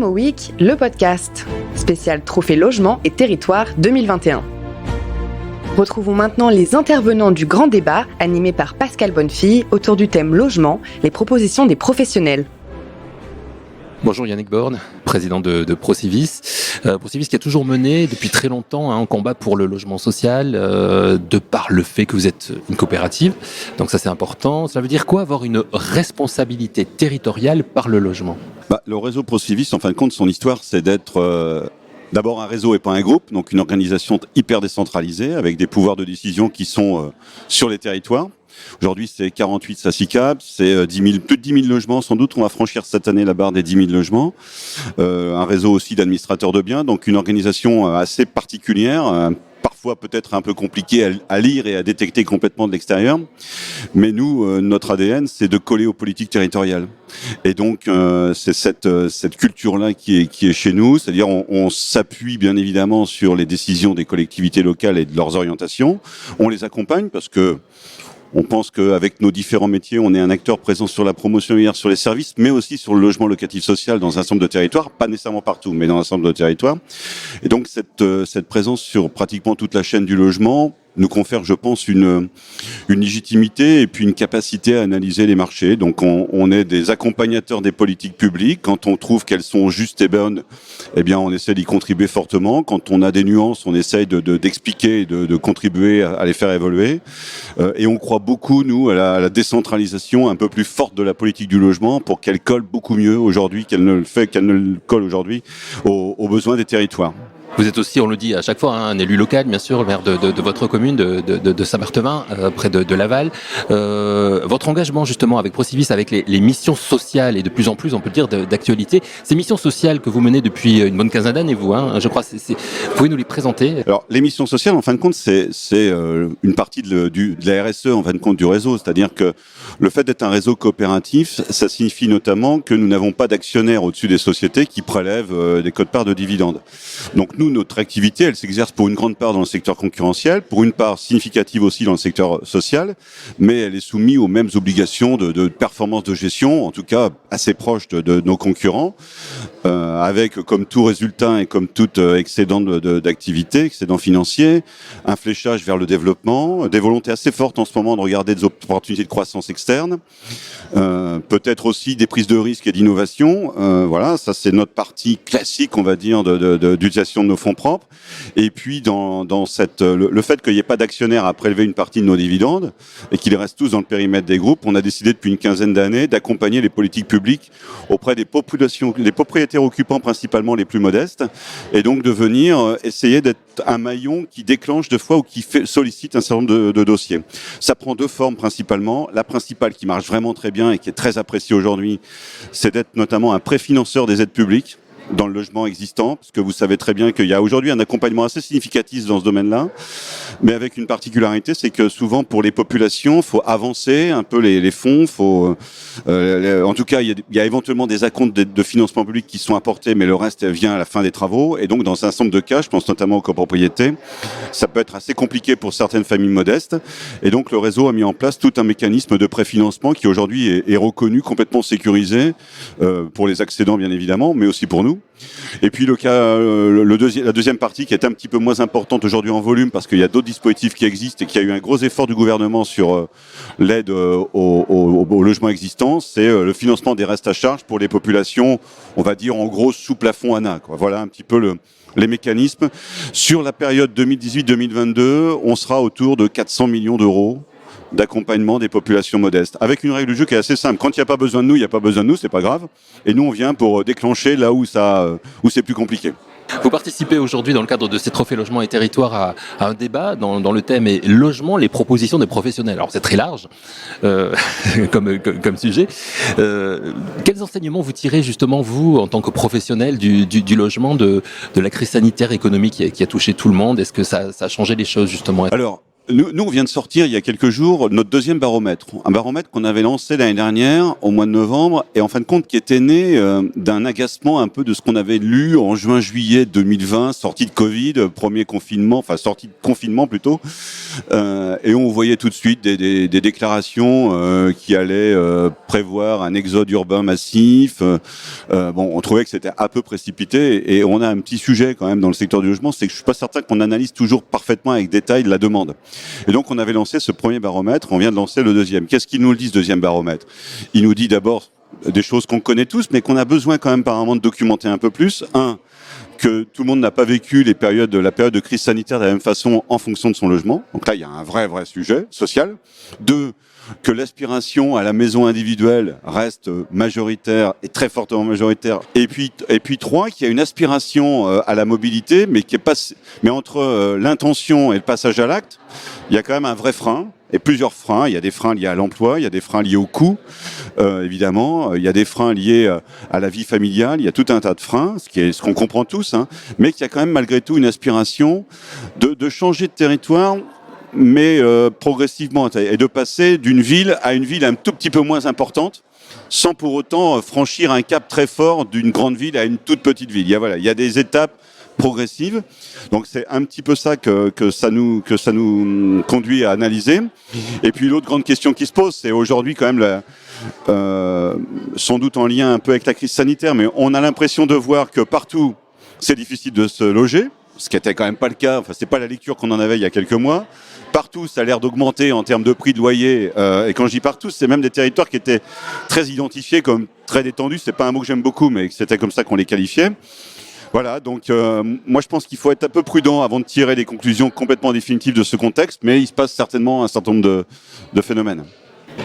Imo Week, le podcast, spécial Trophée Logement et Territoire 2021. Retrouvons maintenant les intervenants du grand débat, animé par Pascal Bonnefille, autour du thème logement, les propositions des professionnels. Bonjour Yannick Borne, président de Procivis. Procivis qui a toujours mené depuis très longtemps un combat pour le logement social, de par le fait que vous êtes une coopérative. Donc ça c'est important. Cela veut dire quoi avoir une responsabilité territoriale par le logement ? Le réseau Procivis, en fin de compte, son histoire c'est d'être d'abord un réseau et pas un groupe, donc une organisation hyper décentralisée avec des pouvoirs de décision qui sont sur les territoires. Aujourd'hui, c'est 48 SACICAP, c'est plus de 10 000 logements, sans doute. On va franchir cette année la barre des 10 000 logements. Un réseau aussi d'administrateurs de biens, donc une organisation assez particulière, parfois peut-être un peu compliquée à lire et à détecter complètement de l'extérieur. Mais nous, notre ADN, c'est de coller aux politiques territoriales. Et donc, c'est cette culture-là qui est chez nous, c'est-à-dire on s'appuie bien évidemment sur les décisions des collectivités locales et de leurs orientations. On les accompagne parce que on pense qu'avec nos différents métiers, on est un acteur présent sur la promotion immobilière, sur les services, mais aussi sur le logement locatif social dans un ensemble de territoires, pas nécessairement partout, mais dans un ensemble de territoires. Et donc cette présence sur pratiquement toute la chaîne du logement nous confère, je pense, une légitimité et puis une capacité à analyser les marchés. Donc on est des accompagnateurs des politiques publiques. Quand on trouve qu'elles sont justes et bonnes, eh bien on essaie d'y contribuer fortement. Quand on a des nuances, on essaye d'expliquer et de contribuer à les faire évoluer. Et on croit beaucoup, nous, à la décentralisation un peu plus forte de la politique du logement pour qu'elle colle beaucoup mieux aujourd'hui qu'elle ne le colle aujourd'hui aux besoins des territoires. Vous êtes aussi, on le dit à chaque fois, un élu local, bien sûr, maire de votre commune, de Saint-Martevin, près de Laval. Votre engagement, justement, avec Procivis, avec les missions sociales, et de plus en plus, on peut dire, d'actualité, ces missions sociales que vous menez depuis une bonne quinzaine d'années, vous, je crois, vous pouvez nous les présenter ? Alors, les missions sociales, en fin de compte, c'est une partie de la RSE, en fin de compte, du réseau. C'est-à-dire que le fait d'être un réseau coopératif, ça signifie notamment que nous n'avons pas d'actionnaires au-dessus des sociétés qui prélèvent des quotes-parts de dividendes. Donc, notre activité, elle s'exerce pour une grande part dans le secteur concurrentiel, pour une part significative aussi dans le secteur social, mais elle est soumise aux mêmes obligations de performance de gestion, en tout cas assez proches de nos concurrents, avec comme tout résultat et comme tout excédent d'activité, excédent financier, un fléchage vers le développement, des volontés assez fortes en ce moment de regarder des opportunités de croissance externe, peut-être aussi des prises de risques et d'innovation. Voilà, ça c'est notre partie classique, on va dire, d'utilisation de nos fonds propres. Et puis dans le fait qu'il n'y ait pas d'actionnaires à prélever une partie de nos dividendes et qu'ils restent tous dans le périmètre des groupes, on a décidé depuis une quinzaine d'années d'accompagner les politiques publiques auprès des populations, les propriétaires occupants principalement les plus modestes, et donc de venir essayer d'être un maillon qui déclenche de fois ou qui sollicite un certain nombre de dossiers. Ça prend deux formes principalement. La principale qui marche vraiment très bien et qui est très appréciée aujourd'hui, c'est d'être notamment un préfinanceur des aides publiques dans le logement existant, parce que vous savez très bien qu'il y a aujourd'hui un accompagnement assez significatif dans ce domaine-là, mais avec une particularité, c'est que souvent pour les populations, il faut avancer un peu les fonds, en tout cas il y a éventuellement des acomptes de financement public qui sont apportés, mais le reste vient à la fin des travaux, et donc dans un certain nombre de cas, je pense notamment aux copropriétés, ça peut être assez compliqué pour certaines familles modestes, et donc le réseau a mis en place tout un mécanisme de préfinancement qui aujourd'hui est reconnu, complètement sécurisé, pour les accédants bien évidemment, mais aussi pour nous. Et puis la deuxième partie qui est un petit peu moins importante aujourd'hui en volume parce qu'il y a d'autres dispositifs qui existent et qu'il y a eu un gros effort du gouvernement sur l'aide au logement existant, c'est le financement des restes à charge pour les populations, on va dire en gros sous plafond ANA, quoi. Voilà un petit peu les mécanismes. Sur la période 2018-2022, on sera autour de 400 millions d'euros d'accompagnement des populations modestes, avec une règle du jeu qui est assez simple. Quand il n'y a pas besoin de nous, il n'y a pas besoin de nous, c'est pas grave. Et nous, on vient pour déclencher là où c'est plus compliqué. Vous participez aujourd'hui dans le cadre de ces trophées logement et territoire à un débat dans le thème est logement, les propositions des professionnels. Alors c'est très large comme sujet. Quels enseignements vous tirez justement vous en tant que professionnel du logement de la crise sanitaire économique qui a touché tout le monde ? Est-ce que ça a changé les choses justement ? Alors Nous, on vient de sortir il y a quelques jours notre deuxième baromètre. Un baromètre qu'on avait lancé l'année dernière, au mois de novembre, et en fin de compte qui était né d'un agacement un peu de ce qu'on avait lu en juin-juillet 2020, sortie de Covid, premier confinement, enfin sortie de confinement plutôt. Et on voyait tout de suite des déclarations qui allaient prévoir un exode urbain massif. On trouvait que c'était un peu précipité. Et on a un petit sujet quand même dans le secteur du logement, c'est que je suis pas certain qu'on analyse toujours parfaitement avec détail la demande. Et donc, on avait lancé ce premier baromètre, on vient de lancer le deuxième. Qu'est-ce qu'il nous le dit, ce deuxième baromètre? Il nous dit d'abord des choses qu'on connaît tous, mais qu'on a besoin quand même par moment de documenter un peu plus. Un, que tout le monde n'a pas vécu la période de crise sanitaire de la même façon en fonction de son logement. Donc là, il y a un vrai sujet social. Deux, que l'aspiration à la maison individuelle reste majoritaire et très fortement majoritaire. Et puis trois, qu'il y a une aspiration à la mobilité, mais entre l'intention et le passage à l'acte, il y a quand même un vrai frein. Et plusieurs freins. Il y a des freins liés à l'emploi, il y a des freins liés au coût, évidemment. Il y a des freins liés à la vie familiale. Il y a tout un tas de freins, ce qu'on comprend tous, hein, mais qu'il y a quand même malgré tout une aspiration de changer de territoire, mais progressivement, et de passer d'une ville à une ville un tout petit peu moins importante, sans pour autant franchir un cap très fort d'une grande ville à une toute petite ville. Il y a des étapes progressive. Donc c'est un petit peu ça que ça nous conduit à analyser. Et puis l'autre grande question qui se pose, c'est aujourd'hui quand même sans doute en lien un peu avec la crise sanitaire, mais on a l'impression de voir que partout c'est difficile de se loger, ce qui était quand même pas le cas. Enfin, c'est pas la lecture qu'on en avait il y a quelques mois. Partout, ça a l'air d'augmenter en termes de prix de loyer. Et quand je dis partout, c'est même des territoires qui étaient très identifiés comme très détendus. C'est pas un mot que j'aime beaucoup, mais c'était comme ça qu'on les qualifiait. Voilà, donc moi je pense qu'il faut être un peu prudent avant de tirer des conclusions complètement définitives de ce contexte, mais il se passe certainement un certain nombre de phénomènes.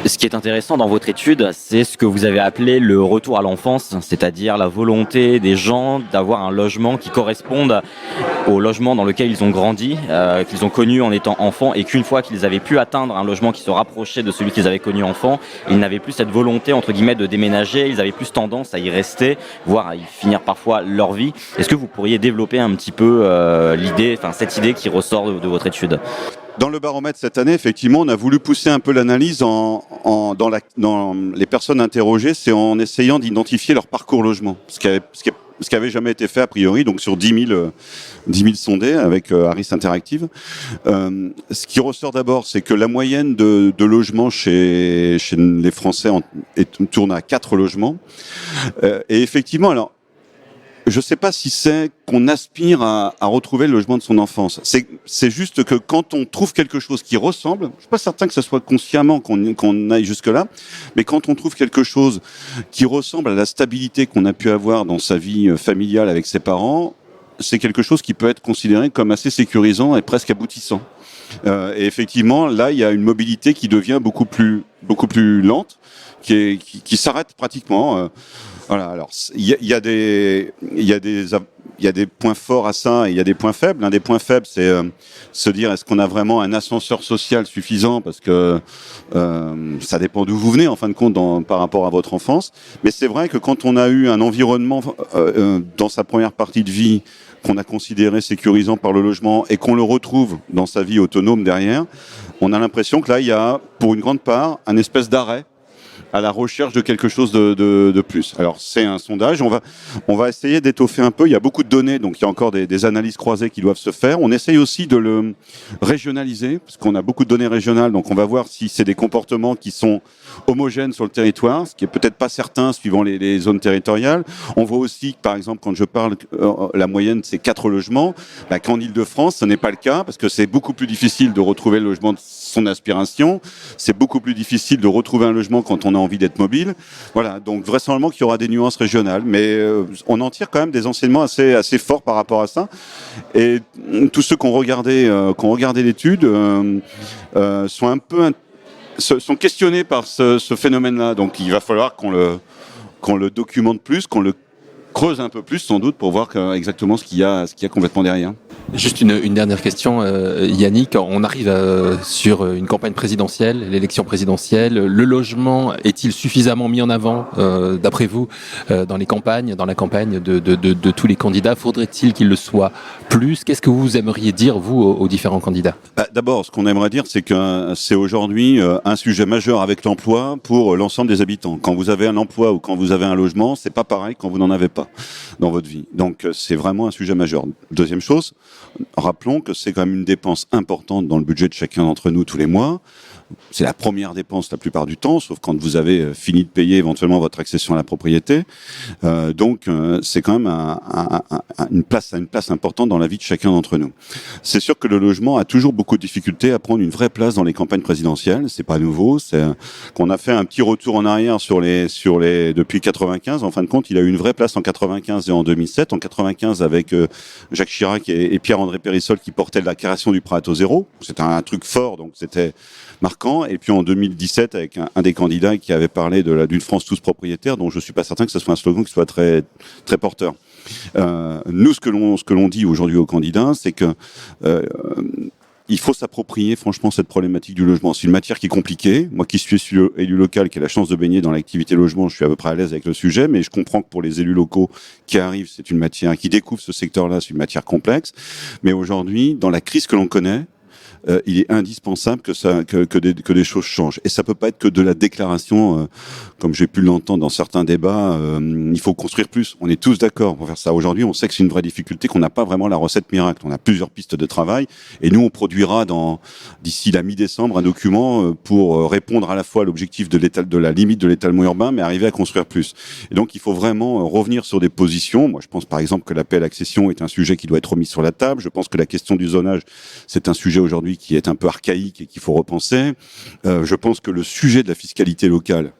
Ce qui est intéressant dans votre étude, c'est ce que vous avez appelé le retour à l'enfance, c'est-à-dire la volonté des gens d'avoir un logement qui corresponde au logement dans lequel ils ont grandi, qu'ils ont connu en étant enfants, et qu'une fois qu'ils avaient pu atteindre un logement qui se rapprochait de celui qu'ils avaient connu enfant, ils n'avaient plus cette volonté entre guillemets de déménager, ils avaient plus tendance à y rester, voire à y finir parfois leur vie. Est-ce que vous pourriez développer un petit peu cette idée qui ressort de votre étude ? Dans le baromètre cette année, effectivement, on a voulu pousser un peu l'analyse dans les personnes interrogées, c'est en essayant d'identifier leur parcours logement, ce qui avait jamais été fait a priori, donc sur 10 000 sondés avec Harris Interactive. Ce qui ressort d'abord, c'est que la moyenne de logements chez les Français tourne à 4 logements. Et effectivement, alors, je ne sais pas si c'est qu'on aspire à retrouver le logement de son enfance. C'est juste que quand on trouve quelque chose qui ressemble, je ne suis pas certain que ce soit consciemment qu'on aille jusque-là, mais quand on trouve quelque chose qui ressemble à la stabilité qu'on a pu avoir dans sa vie familiale avec ses parents, c'est quelque chose qui peut être considéré comme assez sécurisant et presque aboutissant. Et effectivement, là, il y a une mobilité qui devient beaucoup plus lente, qui s'arrête pratiquement. Voilà. Alors, il y a des points forts à ça et il y a des points faibles. L'un des points faibles, c'est se dire est-ce qu'on a vraiment un ascenseur social suffisant, parce que ça dépend d'où vous venez en fin de compte par rapport à votre enfance. Mais c'est vrai que quand on a eu un environnement dans sa première partie de vie qu'on a considéré sécurisant par le logement et qu'on le retrouve dans sa vie autonome derrière, on a l'impression que là, il y a, pour une grande part, un espèce d'arrêt à la recherche de quelque chose de plus. Alors, c'est un sondage. On va essayer d'étoffer un peu. Il y a beaucoup de données, donc il y a encore des analyses croisées qui doivent se faire. On essaye aussi de le régionaliser, parce qu'on a beaucoup de données régionales, donc on va voir si c'est des comportements qui sont homogènes sur le territoire, ce qui est peut-être pas certain suivant les zones territoriales. On voit aussi que, par exemple, quand je parle, la moyenne, c'est 4 logements, qu'en Île-de-France, ce n'est pas le cas, parce que c'est beaucoup plus difficile de retrouver le logement de son aspiration. C'est beaucoup plus difficile de retrouver un logement quand on a envie d'être mobile. Voilà, donc vraisemblablement qu'il y aura des nuances régionales, mais on en tire quand même des enseignements assez forts par rapport à ça. Et tous ceux qui ont regardé l'étude sont questionnés par ce phénomène-là. Donc il va falloir qu'on le documente plus, qu'on creuse un peu plus sans doute pour voir exactement ce qu'il y a complètement derrière. Juste une dernière question, Yannick. On arrive sur une campagne présidentielle, l'élection présidentielle. Le logement est-il suffisamment mis en avant, d'après vous, dans la campagne de tous les candidats? Faudrait-il qu'il le soit plus? Qu'est-ce que vous aimeriez dire, vous, aux différents candidats? D'abord, ce qu'on aimerait dire, c'est que c'est aujourd'hui un sujet majeur avec l'emploi pour l'ensemble des habitants. Quand vous avez un emploi ou quand vous avez un logement, c'est pas pareil quand vous n'en avez pas dans votre vie. Donc, c'est vraiment un sujet majeur. Deuxième chose, rappelons que c'est quand même une dépense importante dans le budget de chacun d'entre nous tous les mois. C'est la première dépense la plupart du temps, sauf quand vous avez fini de payer éventuellement votre accession à la propriété. Donc, c'est quand même une place importante dans la vie de chacun d'entre nous. C'est sûr que le logement a toujours beaucoup de difficultés à prendre une vraie place dans les campagnes présidentielles. C'est pas nouveau. C'est qu'on a fait un petit retour en arrière depuis 95. En fin de compte, il a eu une vraie place en 95 et en 2007. En 95 avec Jacques Chirac et Pierre-André Périssol qui portaient la création du prêt à taux zéro. C'était un truc fort, donc c'était marquant. Et puis en 2017 avec un des candidats qui avait parlé d'une France tous propriétaires, dont je suis pas certain que ce soit un slogan qui soit très très porteur. Nous, ce que l'on dit aujourd'hui aux candidats, c'est que il faut s'approprier franchement cette problématique du logement. C'est une matière qui est compliquée. Moi qui suis élu local, qui ai la chance de baigner dans l'activité logement, je suis à peu près à l'aise avec le sujet, mais je comprends que pour les élus locaux qui arrivent, c'est une matière, qui découvrent ce secteur-là, c'est une matière complexe. Mais aujourd'hui, dans la crise que l'on connaît, il est indispensable que des choses changent. Et ça peut pas être que de la déclaration, comme j'ai pu l'entendre dans certains débats, il faut construire plus. On est tous d'accord pour faire ça. Aujourd'hui, on sait que c'est une vraie difficulté, qu'on n'a pas vraiment la recette miracle. On a plusieurs pistes de travail et nous, on produira d'ici la mi-décembre un document pour répondre à la fois à l'objectif de la limite de l'étalement urbain, mais arriver à construire plus. Et donc, il faut vraiment revenir sur des positions. Moi, je pense par exemple que l'appel à accession est un sujet qui doit être remis sur la table. Je pense que la question du zonage, c'est un sujet aujourd'hui qui est un peu archaïque et qu'il faut repenser. Je pense que le sujet de la fiscalité locale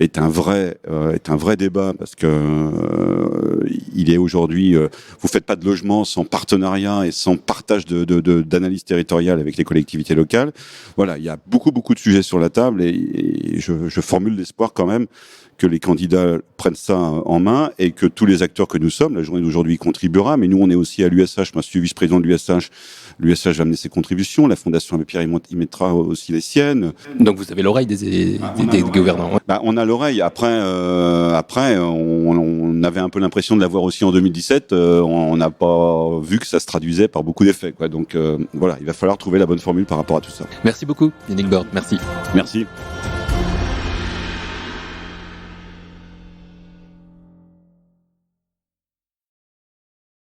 est un vrai débat parce que il est aujourd'hui, vous faites pas de logement sans partenariat et sans partage d'analyse territoriale avec les collectivités locales. Voilà, il y a beaucoup de sujets sur la table et je formule l'espoir quand même que les candidats prennent ça en main et que tous les acteurs que nous sommes, la journée d'aujourd'hui y contribuera, mais nous on est aussi à l'USH, moi je suis vice-président de l'USH, l'USH va amener ses contributions, la Fondation Abbé Pierre y mettra aussi les siennes. Donc vous avez l'oreille des gouvernants. On a l'oreille, après on avait un peu l'impression de l'avoir aussi en 2017, on n'a pas vu que ça se traduisait par beaucoup d'effets, quoi. Donc voilà, il va falloir trouver la bonne formule par rapport à tout ça. Merci beaucoup Yannick Borde, merci. Merci.